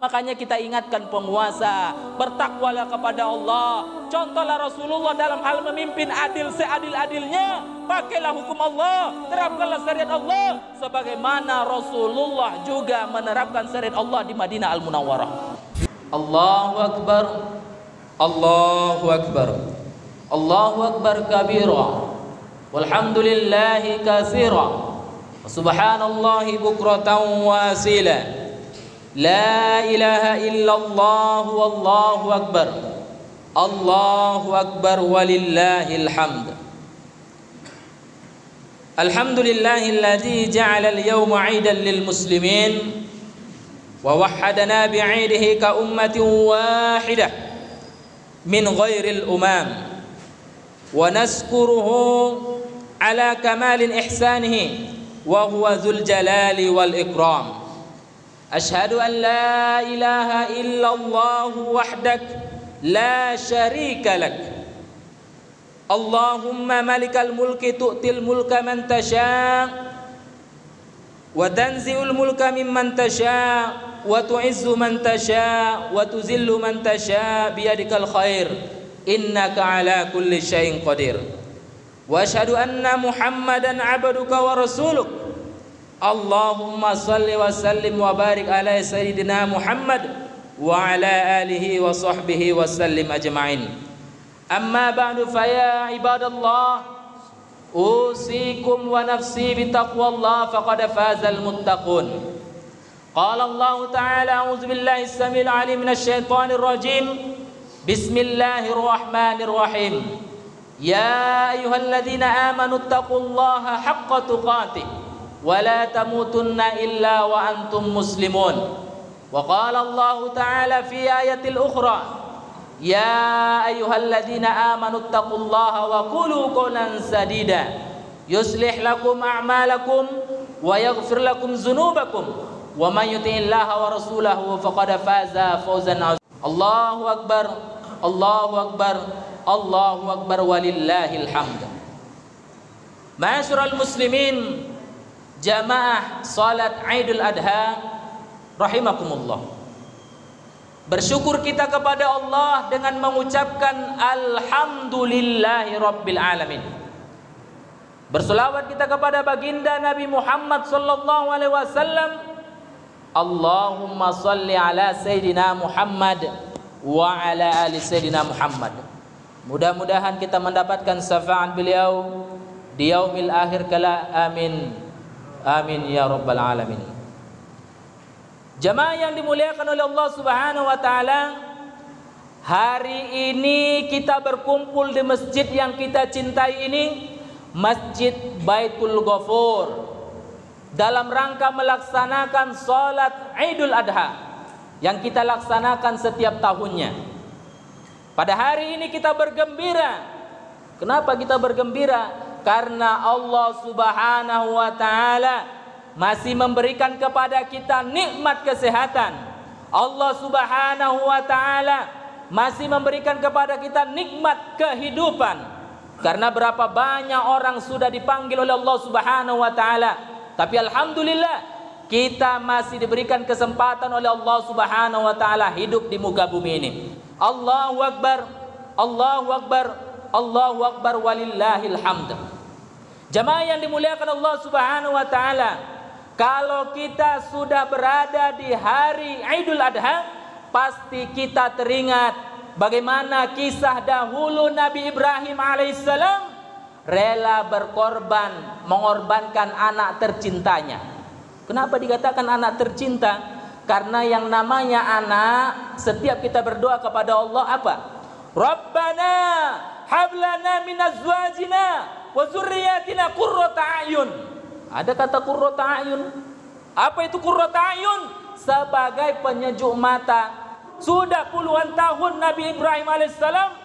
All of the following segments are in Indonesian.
Makanya kita ingatkan penguasa, bertakwalah kepada Allah. Contohlah Rasulullah dalam hal memimpin adil seadil-adilnya. Pakailah hukum Allah, terapkanlah syariat Allah, sebagaimana Rasulullah juga menerapkan syariat Allah di Madinah Al-Munawwarah. Allahu Akbar, Allahu Akbar, Allahu Akbar kabira, walhamdulillahi katsira, subhanallahi bukratan wa asila. La ilaha illallah wallahu akbar, Allahu akbar walillahil hamd. Alhamdulillahilladzi ja'ala al-yawma 'idan lil muslimin wa wahhadana bi'idihi ka ummatin wahidah min ghairil umam, wa naskuruhu ala kamalin ihsanihi wa huwa dzul jalali wal ikram. Ashhadu an la ilaha illallah wahdak la syarika lak. Allahumma malikal mulki tu'til mulka man tasha' wa tanzi'ul mulka mimman tasha' wa tu'izzu man tasha' wa tuzillu man tasha' biyadikal khair innaka ala kulli syai'in qadir. Wa ashhadu anna Muhammadan 'abduka wa rasuluk. Allahumma salli wa sallim wa barik ala sayyidina Muhammad wa ala alihi wa sahbihi wa sallim ajma'in. Amma ba'du fa ya ibadallah, usikum wa nafsi bi taqwallah faqad fazal muttaqun. Qala Allah ta'ala a'udzu billahi as-sami'il 'alim minasy syaithanir rajim. Bismillahirrahmanirrahim. Ya ayyuhalladzina amanu taqullaha haqqa tuqatih wa la tamutunna illa wa antum muslimun. Wa qala Allah ta'ala fi ayatil ukhra, ya ayyuhalladzina amanu taqullaha wa qulu qawlan sadida yuslih lakum a'malakum wa yaghfir lakum dzunubakum wa man yuti'illaha wa rasulahu faqad faza fawzan 'azima. Allahu akbar, Allahu akbar, Allahu akbar walillahil hamd. Ma'asyiral muslimin, jamaah salat Idul Adha rahimakumullah. Bersyukur kita kepada Allah dengan mengucapkan alhamdulillahi rabbil alamin. Berselawat kita kepada baginda Nabi Muhammad sallallahu alaihi wasallam. Allahumma salli ala sayyidina Muhammad wa ala ali sayyidina Muhammad. Mudah-mudahan kita mendapatkan syafaat beliau di yaumil akhir kala, amin. Amin ya rabbal alamin. Jamaah yang dimuliakan oleh Allah Subhanahu wa taala, hari ini kita berkumpul di masjid yang kita cintai ini, Masjid Baitul Ghafur, dalam rangka melaksanakan salat Idul Adha yang kita laksanakan setiap tahunnya. Pada hari ini kita bergembira. Kenapa kita bergembira? Karena Allah Subhanahu wa ta'ala masih memberikan kepada kita nikmat kesehatan. Allah Subhanahu wa ta'ala masih memberikan kepada kita nikmat kehidupan. Karena berapa banyak orang sudah dipanggil oleh Allah Subhanahu wa ta'ala, tapi alhamdulillah kita masih diberikan kesempatan oleh Allah Subhanahu wa ta'ala hidup di muka bumi ini. Allahu akbar, Allahu akbar, Allahu akbar walillahil hamd. Jamaah yang dimuliakan Allah Subhanahu wa taala, kalau kita sudah berada di hari Idul Adha, pasti kita teringat bagaimana kisah dahulu Nabi Ibrahim alaihissalam rela berkorban, mengorbankan anak tercintanya. Kenapa dikatakan anak tercinta? Karena yang namanya anak, setiap kita berdoa kepada Allah apa? Rabbana hablana min azwajina wa dzurriyyatina qurrata a'yun. Ada kata qurrata a'yun. Apa itu qurrata a'yun? Sebagai penyejuk mata. Sudah puluhan tahun Nabi Ibrahim alaihissalam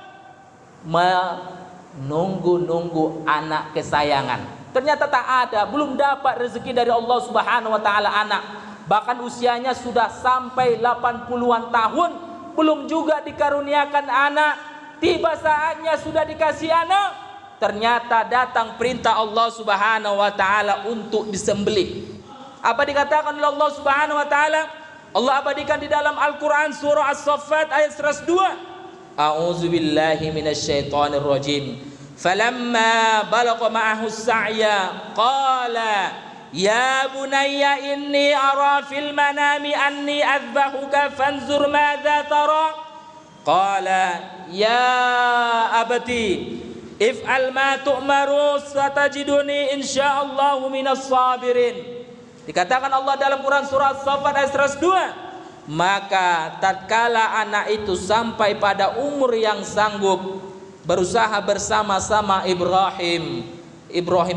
menunggu-nunggu anak kesayangan. Ternyata tak ada, belum dapat rezeki dari Allah Subhanahu wa taala anak. Bahkan usianya sudah sampai 80-an tahun, belum juga dikaruniakan anak. Tiba saatnya sudah dikasih anak, ternyata datang perintah Allah Subhanahu wa taala untuk disembelih. Apa dikatakan oleh Allah Subhanahu wa taala? Allah abadikan di dalam Al-Quran surah As-Saffat ayat 102. A'udzubillahi minasyaitonir rajim. Falamma balagha ma'ahu as-sa'ya qala ya bunayya inni ara fil manami anni adbahuka fanzur madza tara. Qala ya abati if'al ma tu'maru satajiduni insyaallahu minas sabirin. Dikatakan Allah dalam Quran surah As-Saffat ayat 102, maka tatkala anak itu sampai pada umur yang sanggup berusaha bersama-sama Ibrahim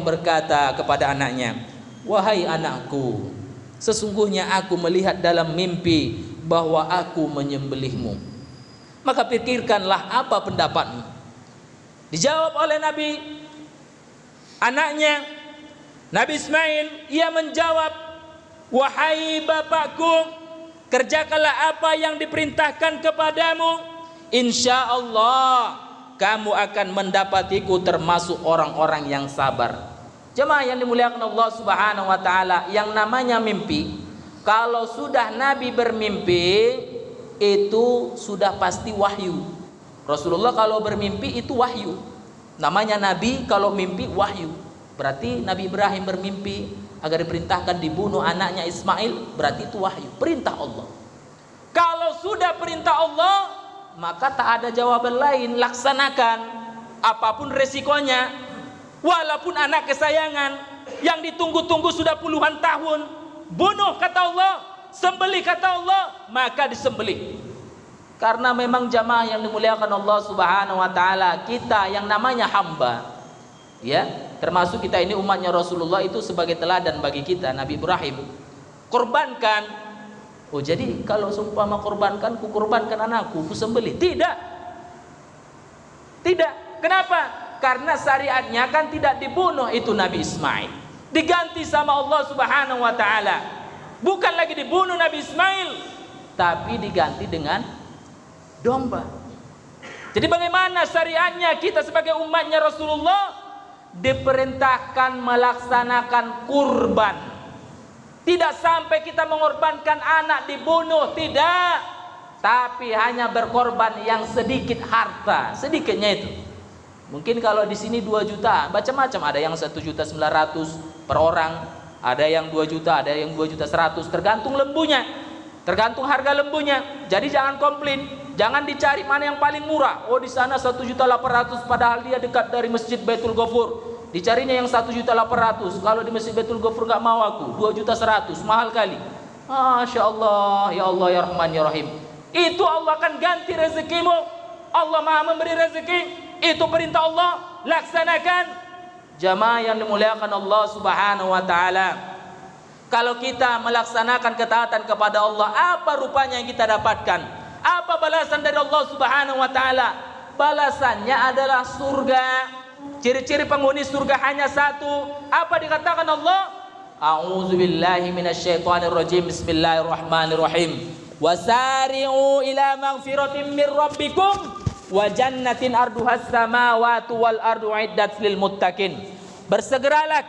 berkata kepada anaknya, wahai anakku, sesungguhnya aku melihat dalam mimpi bahwa aku menyembelihmu, maka pikirkanlah apa pendapatmu. Dijawab oleh anaknya Nabi Ismail, ia menjawab, wahai bapakku, kerjakanlah apa yang diperintahkan kepadamu, insya Allah kamu akan mendapatiku termasuk orang-orang yang sabar. Jemaah yang dimuliakan Allah Subhanahu wa taala, yang namanya mimpi, kalau sudah Nabi bermimpi itu sudah pasti wahyu. Rasulullah kalau bermimpi itu wahyu. Namanya Nabi kalau mimpi wahyu. Berarti Nabi Ibrahim bermimpi agar diperintahkan dibunuh anaknya Ismail, berarti itu wahyu, perintah Allah. Kalau sudah perintah Allah, maka tak ada jawaban lain, laksanakan apapun resikonya. Walaupun anak kesayangan yang ditunggu-tunggu sudah puluhan tahun, bunuh kata Allah, sembelih kata Allah, maka disembelih. Karena memang jamaah yang dimuliakan Allah Subhanahu wa taala, kita yang namanya hamba, ya, termasuk kita ini umatnya Rasulullah, itu sebagai teladan bagi kita. Nabi Ibrahim korbankan. Oh, jadi kalau seumpama korbankan, ku korbankan anakku, ku sembelih. Tidak. Kenapa? Karena syariatnya kan tidak dibunuh itu Nabi Ismail. Diganti sama Allah Subhanahu wa taala. Bukan lagi dibunuh Nabi Ismail, tapi diganti dengan domba. Jadi bagaimana syariatnya kita sebagai umatnya Rasulullah diperintahkan melaksanakan kurban. Tidak sampai kita mengorbankan anak dibunuh, tidak. Tapi hanya berkorban yang sedikit harta, sedikitnya itu. Mungkin kalau di sini 2 juta, macam-macam, ada yang 1.900.000 per orang, ada yang 2 juta, ada yang 2.100.000, tergantung lembunya, tergantung harga lembunya. Jadi jangan komplain, jangan dicari mana yang paling murah. Oh, di sana 1.800.000 padahal dia dekat dari Masjid Baitul Ghafur. Dicarinya yang 1.800.000. Kalau di Masjid Baitul Ghafur nggak mau aku, 2.100.000, mahal kali. Masya Allah, ya Allah, ya Rahman, ya Rahim. Itu Allah akan ganti rezekimu. Allah Maha memberi rezeki. Itu perintah Allah, laksanakan. Jamaah yang dimuliakan Allah Subhanahu wa taala, kalau kita melaksanakan ketaatan kepada Allah, apa rupanya yang kita dapatkan? Apa balasan dari Allah Subhanahu wa taala? Balasannya adalah surga. Ciri-ciri penghuni surga hanya satu. Apa dikatakan Allah? A'udzubillahi minasyaitonirrajim. Bismillahirrahmanirrahim. Wasari'u ila maghfiratin min rabbikum wa jannatin arduhas samawati wal ardu iddat lil muttaqin. Bersegeralah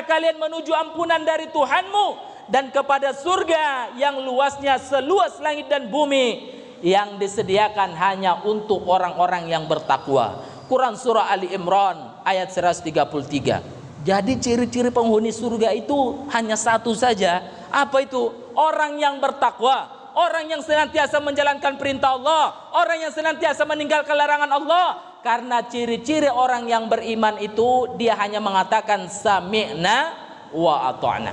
kalian menuju ampunan dari Tuhanmu dan kepada surga yang luasnya seluas langit dan bumi, yang disediakan hanya untuk orang-orang yang bertakwa. Quran surah Ali Imran ayat 133. Jadi ciri-ciri penghuni surga itu hanya satu saja. Apa itu? Orang yang bertakwa, orang yang senantiasa menjalankan perintah Allah, orang yang senantiasa meninggalkan larangan Allah. Karena ciri-ciri orang yang beriman itu, dia hanya mengatakan sami'na wa ata'na.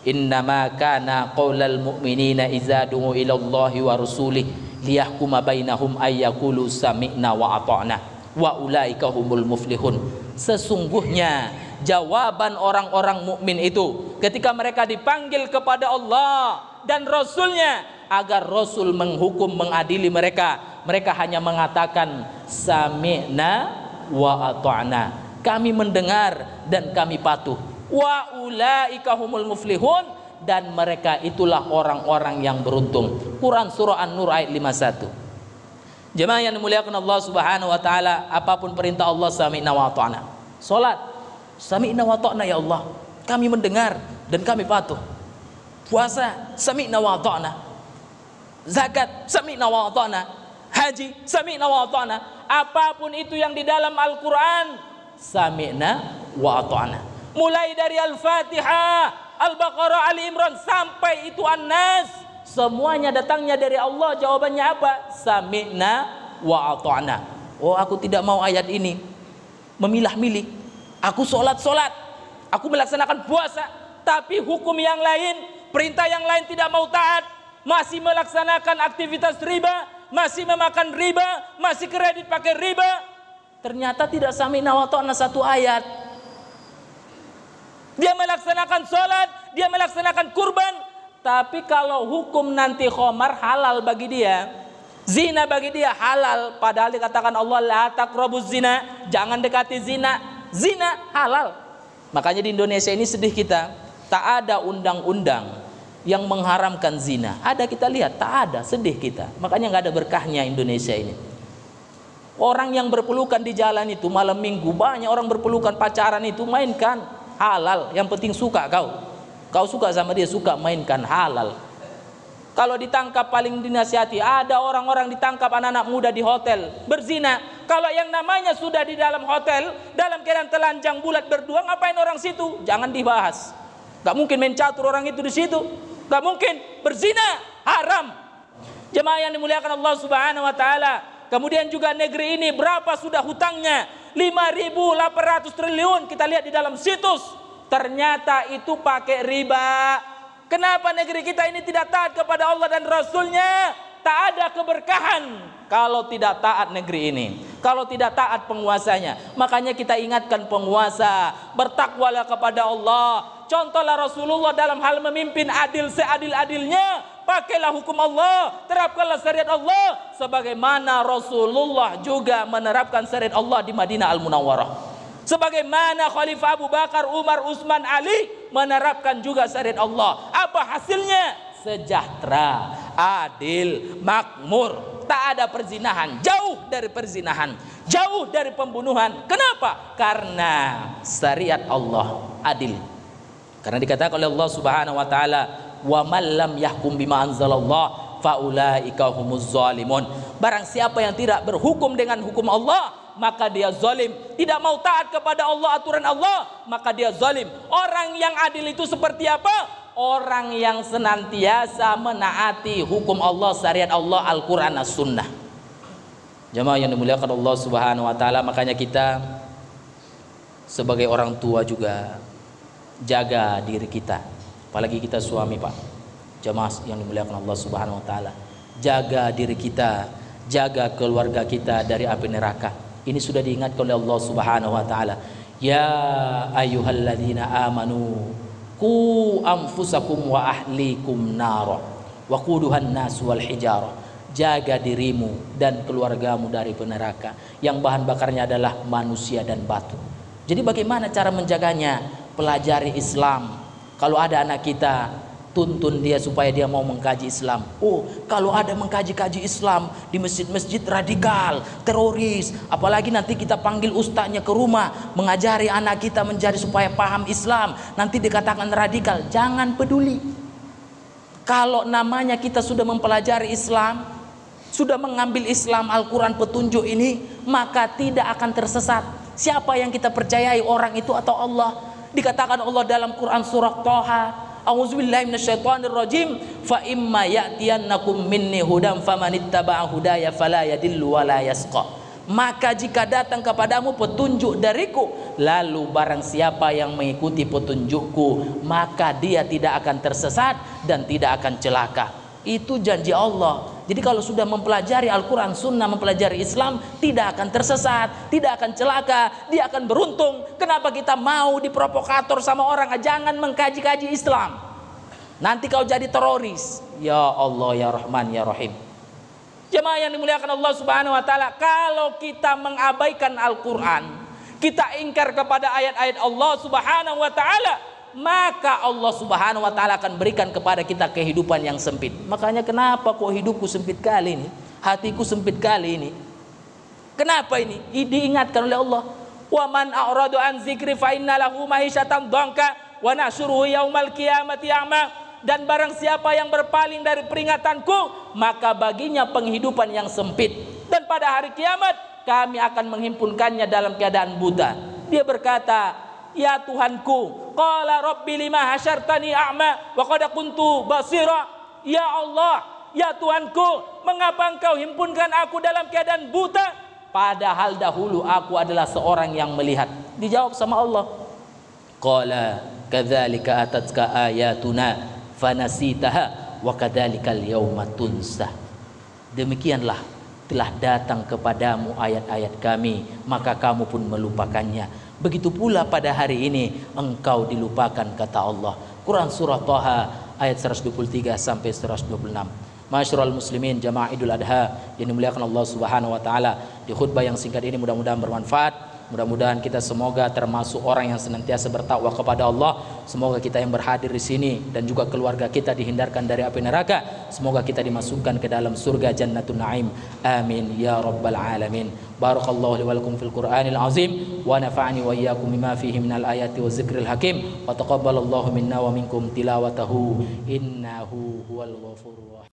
Innama kana qaulal mu'minina idza du'u ila Allahi wa rasulih liyahkuma bainahum ayyaqulu sami'na wa ata'na wa ulaika humul muflihun. Sesungguhnya jawaban orang-orang mukmin itu ketika mereka dipanggil kepada Allah dan Rasulnya agar Rasul menghukum, mengadili mereka, mereka hanya mengatakan sami'na wa ata'na, kami mendengar dan kami patuh. Wa ulaika humul muflihun, dan mereka itulah orang-orang yang beruntung. Quran surah An-Nur ayat 51. Jemaah yang dimuliakan Allah Subhanahu wa taala, apapun perintah Allah sami'na wa ata'na. Salat, sami'na wa ata'na, ya Allah, kami mendengar dan kami patuh. Puasa, sami'na wa ata'na. Zakat, sami'na wa ata'na. Haji, sami'na wa ata'na. Apapun itu yang di dalam Al-Quran, sami'na wa ata'na. Mulai dari Al-Fatihah, Al-Baqarah, Ali Imran sampai itu An-Nas, semuanya datangnya dari Allah. Jawabannya apa? Sami'na wa ata'na. Oh, aku tidak mau ayat ini memilah-milih. Aku sholat, aku melaksanakan puasa, tapi hukum yang lain, perintah yang lain tidak mau taat, masih melaksanakan aktivitas riba, masih memakan riba, masih kredit pakai riba. Ternyata tidak sami'na wa ata'na satu ayat. Dia melaksanakan sholat, dia melaksanakan kurban, tapi kalau hukum nanti khamar halal bagi dia, zina bagi dia halal, padahal dikatakan Allah la taqrabuz zina, jangan dekati zina. Zina halal. Makanya di Indonesia ini sedih kita, tak ada undang-undang yang mengharamkan zina. Ada, kita lihat, tak ada, sedih kita. Makanya nggak ada berkahnya Indonesia ini. Orang yang berpelukan di jalan itu malam minggu, banyak orang berpelukan pacaran itu, mainkan halal. Yang penting suka kau suka sama dia, suka, mainkan halal. Kalau ditangkap paling dinasihati. Ada orang-orang ditangkap anak-anak muda di hotel berzina. Kalau yang namanya sudah di dalam hotel dalam keadaan telanjang bulat berdua, ngapain orang situ? Jangan dibahas. Gak mungkin main catur orang itu di situ. Gak mungkin berzina, haram. Jemaah yang dimuliakan Allah Subhanahu wa taala. Kemudian juga negeri ini berapa sudah hutangnya? 5.800 triliun. Kita lihat di dalam situs. Ternyata itu pakai riba. Kenapa negeri kita ini tidak taat kepada Allah dan Rasulnya? Tak ada keberkahan kalau tidak taat negeri ini, kalau tidak taat penguasanya. Makanya kita ingatkan penguasa, bertakwalah kepada Allah. Contohlah Rasulullah dalam hal memimpin adil seadil-adilnya. Pakailah hukum Allah, terapkanlah syariat Allah, sebagaimana Rasulullah juga menerapkan syariat Allah di Madinah Al-Munawwarah. Sebagaimana Khalifah Abu Bakar, Umar, Utsman, Ali menerapkan juga syariat Allah. Apa hasilnya? Sejahtera, adil, makmur, tak ada perzinahan, jauh dari perzinahan, jauh dari pembunuhan. Kenapa? Karena syariat Allah adil. Karena dikatakan oleh Allah Subhanahu wa taala, "Wa man lam yahkum bima anzalallah faulaika humuz zalimun." Barang siapa yang tidak berhukum dengan hukum Allah, maka dia zalim. Tidak mau taat kepada Allah, aturan Allah, maka dia zalim. Orang yang adil itu seperti apa? Orang yang senantiasa menaati hukum Allah, syariat Allah, Al-Quran, As-Sunnah. Jemaah yang dimuliakan Allah Subhanahu wa taala, makanya kita sebagai orang tua juga jaga diri kita. Apalagi kita suami, Pak. Jemaah yang dimuliakan Allah Subhanahu wa taala, jaga diri kita, jaga keluarga kita dari api neraka. Ini sudah diingatkan oleh Allah Subhanahu wa taala. Ya ayyuhalladzina amanu qu anfusakum wa ahlikum nar wa quduhan nas wal hijarah. Jaga dirimu dan keluargamu dari neraka yang bahan bakarnya adalah manusia dan batu. Jadi bagaimana cara menjaganya? Pelajari Islam. Kalau ada anak kita, tuntun dia supaya dia mau mengkaji Islam. Oh, kalau ada mengkaji-kaji Islam di masjid-masjid radikal, teroris, apalagi nanti kita panggil ustaznya ke rumah mengajari anak kita menjadi supaya paham Islam, nanti dikatakan radikal. Jangan peduli. Kalau namanya kita sudah mempelajari Islam, sudah mengambil Islam, Al-Quran, petunjuk ini, maka tidak akan tersesat. Siapa yang kita percayai, orang itu atau Allah? Dikatakan Allah dalam Quran surah Thaha, A'udzubillahi minasyaitonirrajim, fa imma ya'tiyannakum minni hudam famanittaba'a hudaya fala yadillu wa la yasqa. Maka jika datang kepadamu petunjuk dariku, lalu barang siapa yang mengikuti petunjukku, maka dia tidak akan tersesat dan tidak akan celaka. Itu janji Allah. Jadi kalau sudah mempelajari Al-Quran, Sunnah, mempelajari Islam, tidak akan tersesat, tidak akan celaka, dia akan beruntung. Kenapa kita mau diprovokator sama orang? Jangan mengkaji-kaji Islam, nanti kau jadi teroris. Ya Allah, ya Rahman, ya Rahim. Jemaah yang dimuliakan Allah Subhanahu wa taala, kalau kita mengabaikan Al-Quran, kita ingkar kepada ayat-ayat Allah Subhanahu wa taala, maka Allah Subhanahu wa taala akan berikan kepada kita kehidupan yang sempit. Makanya kenapa kok hidupku sempit kali ini, hatiku sempit kali ini? Kenapa ini? Diingatkan oleh Allah, wa man a'radu an dzikri fa inna lahu ma'isyatan dhanka wa nahsyuruhu yaumal qiyamati a'ma. dan barang siapa yang berpaling dari peringatanku, maka baginya penghidupan yang sempit, dan pada hari kiamat kami akan menghimpunkannya dalam keadaan buta. Dia berkata, ya Tuhanku, qala rabbi lima hasyartani a'ma wa qad kuntu basira. Ya Allah, ya Tuhanku, mengapa engkau himpunkan aku dalam keadaan buta, padahal dahulu aku adalah seorang yang melihat. Dijawab sama Allah, qala kadzalika atatka ayatuna fanasitaha wa kadzalikal yauma tunsa. Demikianlah telah datang kepadamu ayat-ayat kami, maka kamu pun melupakannya. Begitu pula pada hari ini engkau dilupakan, kata Allah. Quran surah Thaha ayat 123 sampai 126. Masyarul muslimin jamaah Idul Adha yang dimuliakan Allah Subhanahu wa taala, di khutbah yang singkat ini mudah-mudahan bermanfaat. Mudah-mudahan kita semoga termasuk orang yang senantiasa bertakwa kepada Allah. Semoga kita yang berhadir di sini dan juga keluarga kita dihindarkan dari api neraka. Semoga kita dimasukkan ke dalam surga Jannatun Naim. Amin ya rabbal alamin. Barakallahu li wa lakum fil Qur'anil azim wa nafa'ani wa iyyakum bima fihi minal ayati wa zikril hakim. Wa taqabbalallahu minna wa minkum tilawatahu innahu huwal ghafurur rahim.